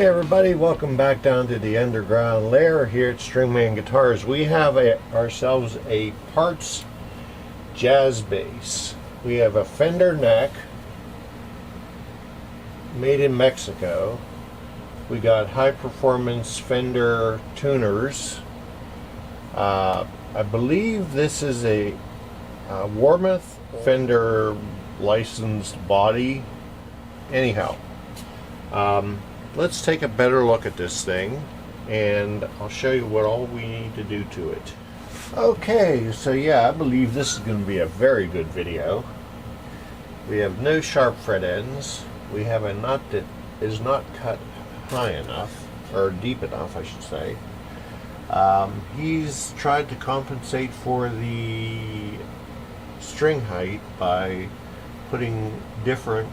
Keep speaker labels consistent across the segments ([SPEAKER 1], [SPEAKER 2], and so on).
[SPEAKER 1] everybody, welcome back down to the underground lair here at Stringman Guitars. We have ourselves a parts jazz bass. We have a Fender neck made in Mexico. We got high performance Fender tuners. I believe this is a Warmoth Fender licensed body. Anyhow, let's take a better look at this thing and I'll show you what all we need to do to it. Okay, so yeah, I believe this is going to be a very good video. We have no sharp fret ends. We have a nut that is not cut high enough, or deep enough I should say. He's tried to compensate for the string height by putting different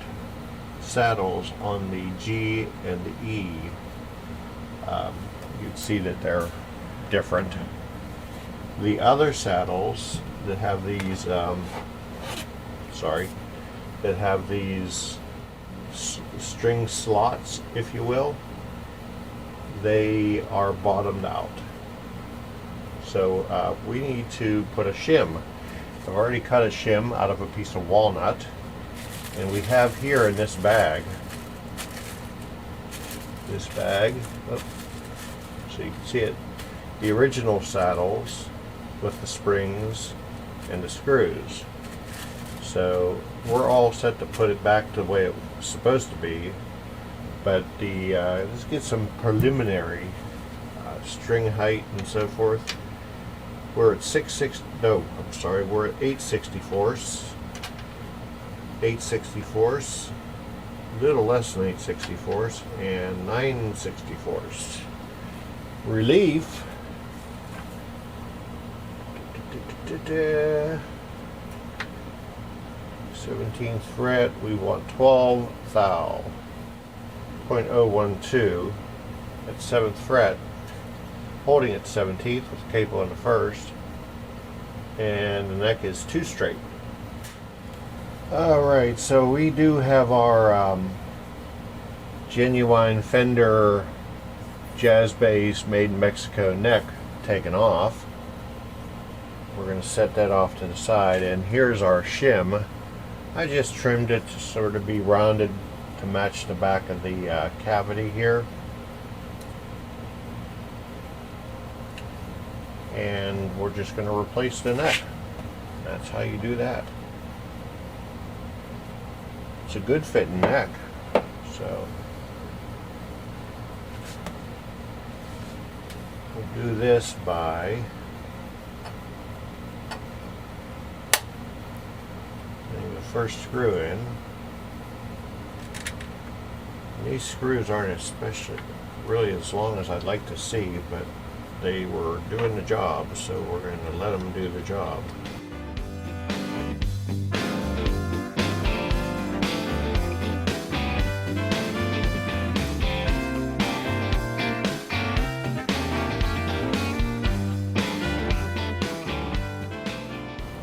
[SPEAKER 1] saddles on the G and the E. You'd see that they're different. The other saddles that have these that have these string slots, if you will, they are bottomed out. So we need to put a shim. I've already cut a shim out of a piece of walnut, and we have here in this bag, oh, so you can see it, the original saddles with the springs and the screws. So we're all set to put it back to the way it was supposed to be, but let's get some preliminary string height and so forth. We're at we're at 8/64ths. 8/64ths, a little less than 8/64ths, and 9/64ths. Relief, 17th fret, we want 12 thou, 0.012 at 7th fret, holding at 17th with the capo on the 1st, and the neck is 2 straight. Alright, so we do have our genuine Fender jazz bass made in Mexico neck taken off. We're going to set that off to the side, and here's our shim. I just trimmed it to sort of be rounded to match the back of the cavity here. And we're just going to replace the neck. That's how you do that. It's a good fitting neck, so we'll do this by putting the first screw in. And these screws aren't especially really as long as I'd like to see, but they were doing the job, so we're going to let them do the job.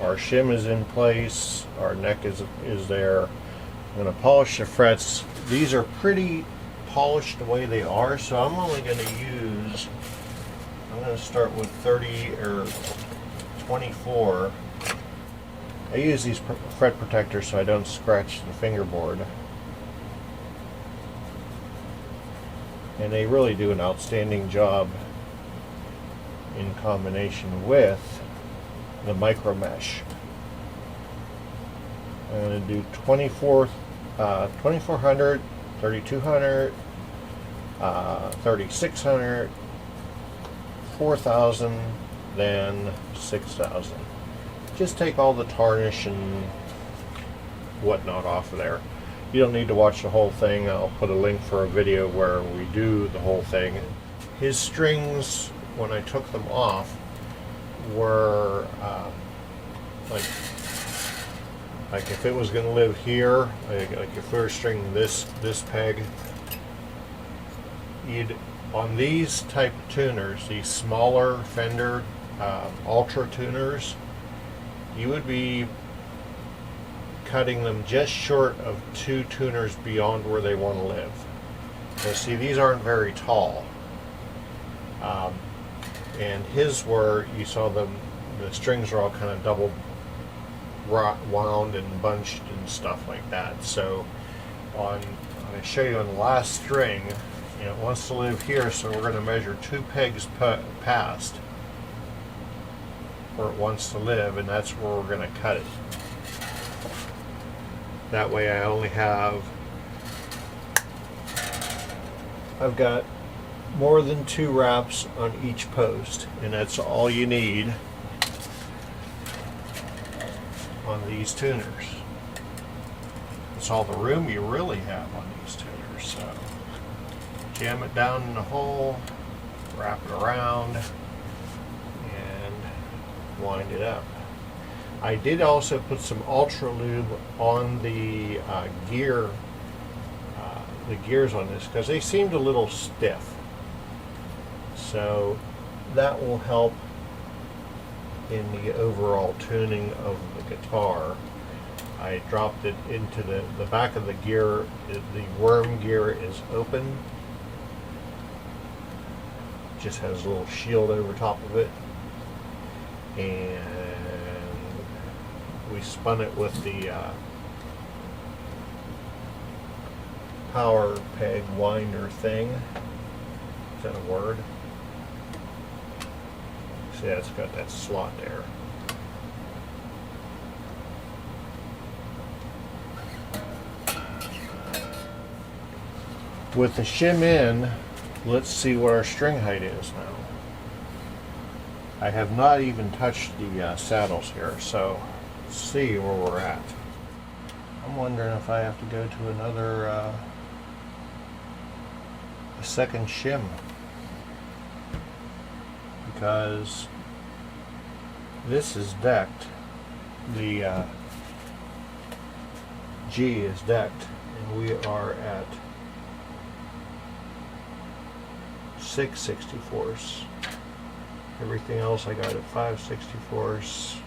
[SPEAKER 1] Our shim is in place, our neck is there. I'm going to polish the frets. These are pretty polished the way they are, so I'm only going to start with 30 or 24. I use these fret protectors so I don't scratch the fingerboard. And they really do an outstanding job in combination with the micro mesh. I'm going to do 2400, 3200, 3600, 4000, then 6000. Just take all the tarnish and whatnot off of there. You don't need to watch the whole thing. I'll put a link for a video where we do the whole thing. His strings, when I took them off, were like if it was going to live here, like if we were stringing this peg, on these type of tuners, these smaller Fender Ultra tuners, you would be cutting them just short of 2 tuners beyond where they want to live. Now see, these aren't very tall. And his were, you saw the strings are all kind of double wound and bunched and stuff like that. So I'm going to show you on the last string, you know, it wants to live here, so we're going to measure 2 pegs past where it wants to live, and that's where we're going to cut it. That way I've got more than 2 wraps on each post, and that's all you need on these tuners. That's all the room you really have on these tuners. So jam it down in the hole, wrap it around, and wind it up. I did also put some Ultra Lube on the gears on this because they seemed a little stiff. So that will help in the overall tuning of the guitar. I dropped it into the back of the gear. The worm gear is open. Just has a little shield over top of it. And we spun it with the power peg winder thing. Is that a word? See, it's got that slot there. With the shim in, let's see what our string height is now. I have not even touched the saddles here, so let's see where we're at. I'm wondering if I have to go to another a second shim, because this is decked. The G is decked, and we are at 6/64. Everything else I got at 5/64.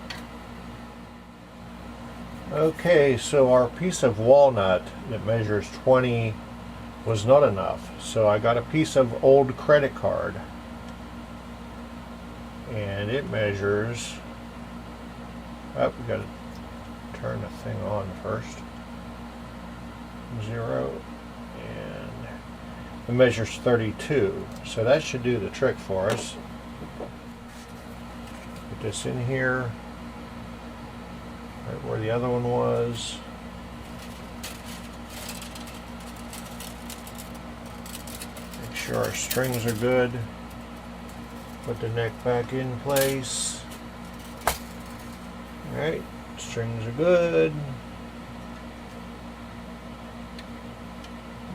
[SPEAKER 1] Okay, so our piece of walnut that measures 20 was not enough, so I got a piece of old credit card, and it measures, oh, we got to turn the thing on first, 0, and it measures 32, so that should do the trick for us. Put this in here, right where the other one was. Make sure our strings are good. Put the neck back in place. Alright, strings are good.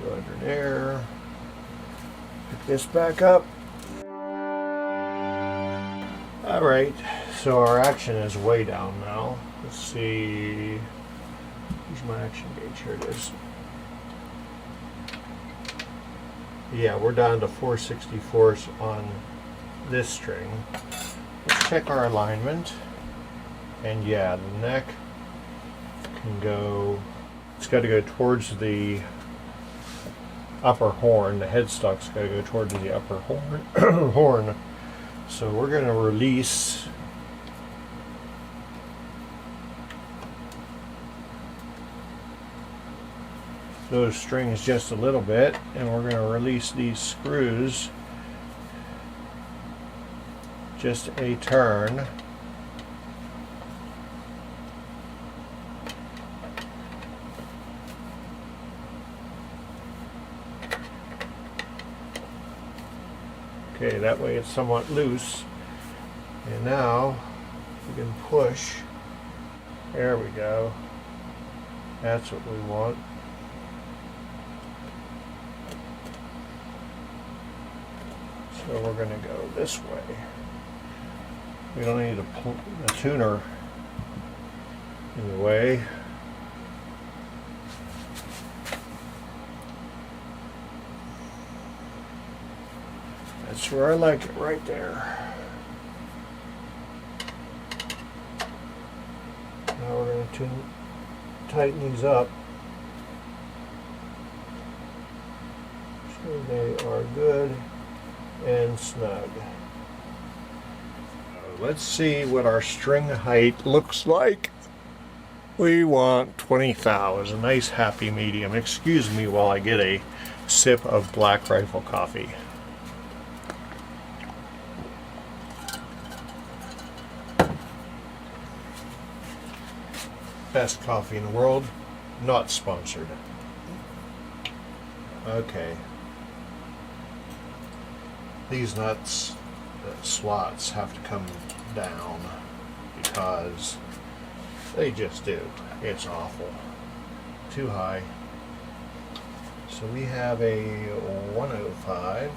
[SPEAKER 1] Go under there. Pick this back up. Alright, so our action is way down now. Let's see. Where's my action gauge? Here it is. Yeah, we're down to 4/64 on this string. Let's check our alignment. And yeah, the neck can go, it's got to go towards the upper horn. The headstock's got to go towards the upper horn. So we're going to release those strings just a little bit, and we're going to release these screws just a turn. Okay, that way it's somewhat loose. And now we can push. There we go. That's what we want. So we're going to go this way. We don't need a tuner in the way. That's where I like it, right there. Now we're going to tighten these up. Just They are good and snug. Let's see what our string height looks like. We want 20 thou as a nice happy medium. Excuse me while I get a sip of Black Rifle coffee. Best coffee in the world, not sponsored. Okay. These nuts, slots have to come down because they just do. It's awful. Too high. So we have a 105.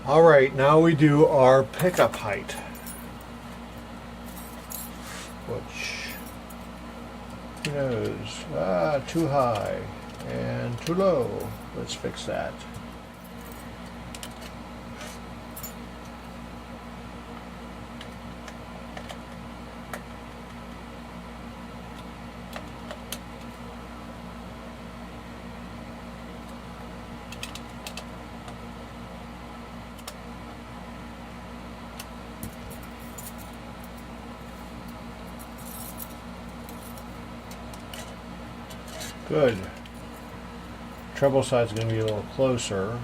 [SPEAKER 1] Alright, now we do our pickup height, which, who knows, too high and too low. Let's fix that. Good. Treble side's going to be a little closer.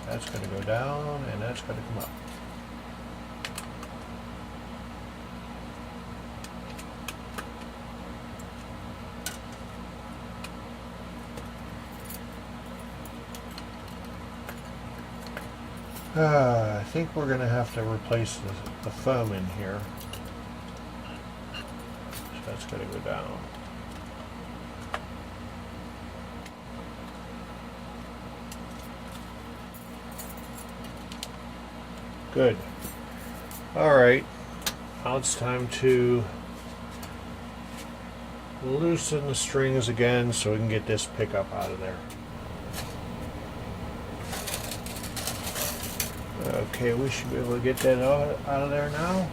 [SPEAKER 1] That's going to go down, and that's going to come up. I think we're going to have to replace the foam in here. So that's going to go down. Good. Alright, now it's time to loosen the strings again so we can get this pickup out of there. Okay, we should be able to get that out of there now.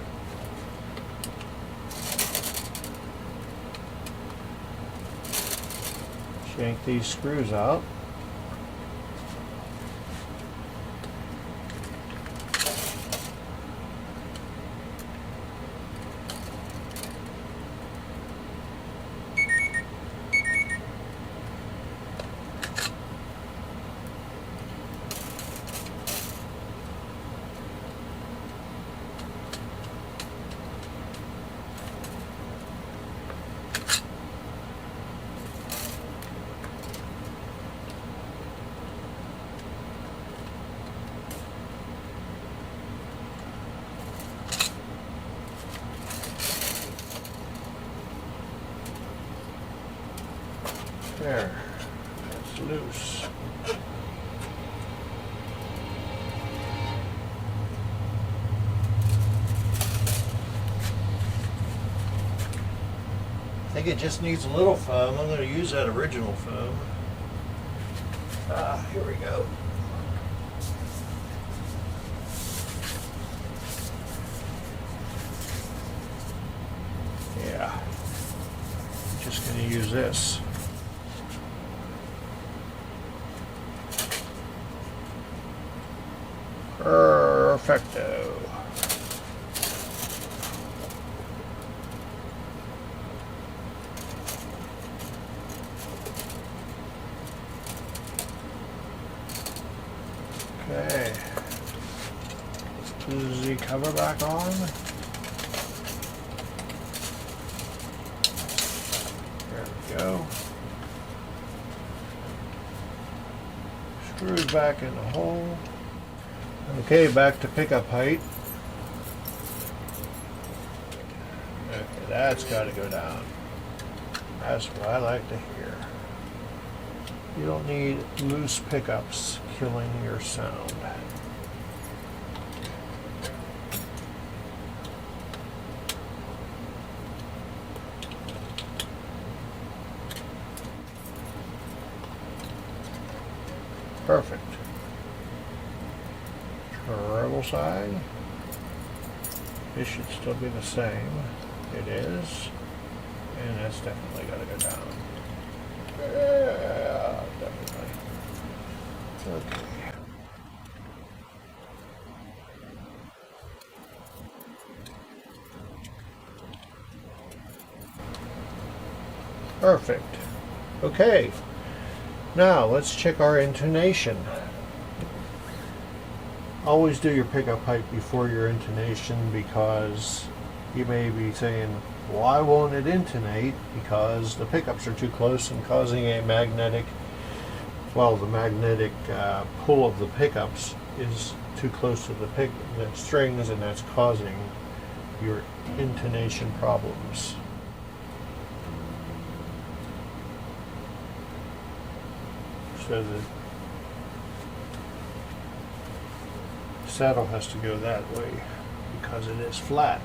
[SPEAKER 1] Yank these screws out. There, it's loose. I think it just needs a little foam. I'm going to use that original foam. Here we go. Yeah, just going to use this. Perfecto. Okay. Let's put the cover back on. There we go. Screws back in the hole. Okay, back to pickup height. Okay, that's got to go down. That's what I like to hear. You don't need loose pickups killing your sound. Perfect. Treble side. This should still be the same. It is. And that's definitely got to go down. Yeah, definitely. Okay. Perfect. Okay. Now let's check our intonation. Always do your pickup height before your intonation, because you may be saying, why won't it intonate? Because the pickups are too close and causing a magnetic, well, the magnetic pull of the pickups is too close to the strings, and that's causing your intonation problems. So the saddle has to go that way because it is flat.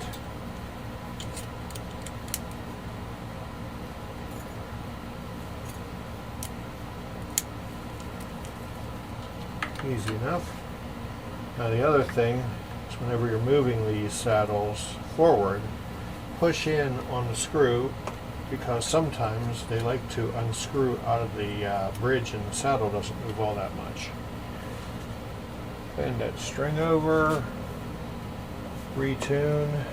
[SPEAKER 1] Easy enough. Now the other thing is, whenever you're moving these saddles forward, push in on the screw, because sometimes they like to unscrew out of the bridge and the saddle doesn't move all that much. Bend that string over, retune.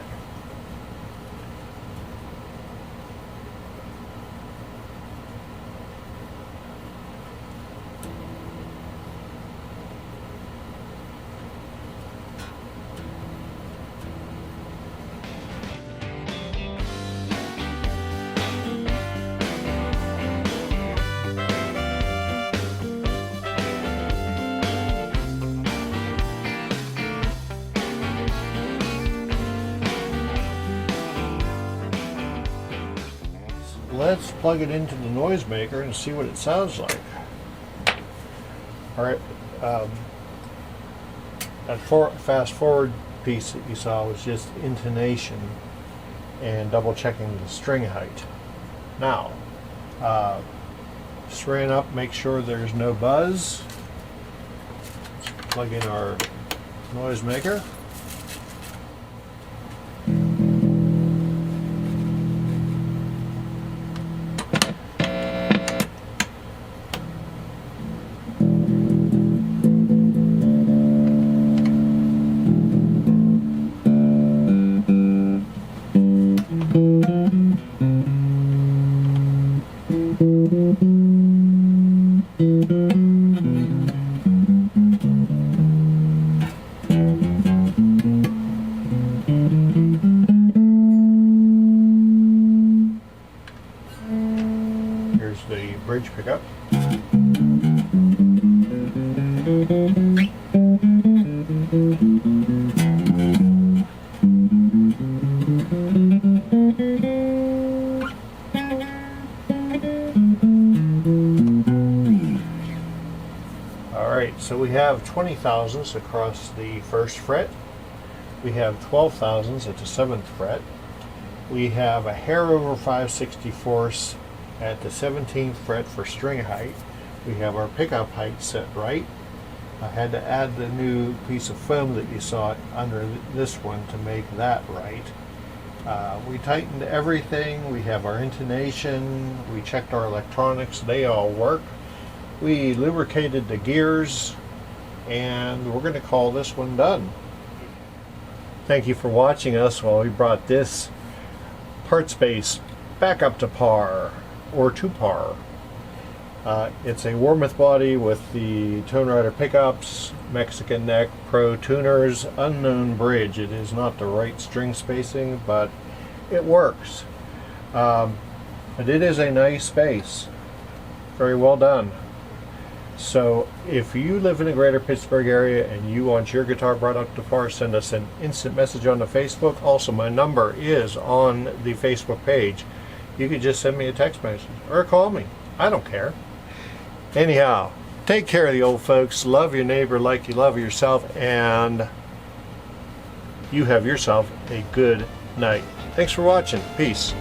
[SPEAKER 1] Let's plug it into the noisemaker and see what it sounds like. Alright, that fast forward piece that you saw was just intonation and double checking the string height. Now, strain up, make sure there's no buzz. Let's plug in our noisemaker. Here's the bridge pickup. Alright, so we have 20 thousandths across the first fret. We have 12 thousandths at the 7th fret. We have a hair over 5/64 at the 17th fret for string height. We have our pickup height set right. I had to add the new piece of foam that you saw under this one to make that right. We tightened everything. We have our intonation. We checked our electronics. They all work. We lubricated the gears, and we're going to call this one done. Thank you for watching us while we brought this part space back up to par, or to par. It's a Warmoth body with the Tone Rider pickups, Mexican neck, Pro tuners, unknown bridge. It is not the right string spacing, but it works. And it is a nice space. Very well done. So if you live in the greater Pittsburgh area and you want your guitar brought up to par, send us an instant message on the Facebook. Also, my number is on the Facebook page. You could just send me a text message or call me. I don't care. Anyhow, take care of the old folks, love your neighbor like you love yourself, and you have yourself a good night. Thanks for watching. Peace.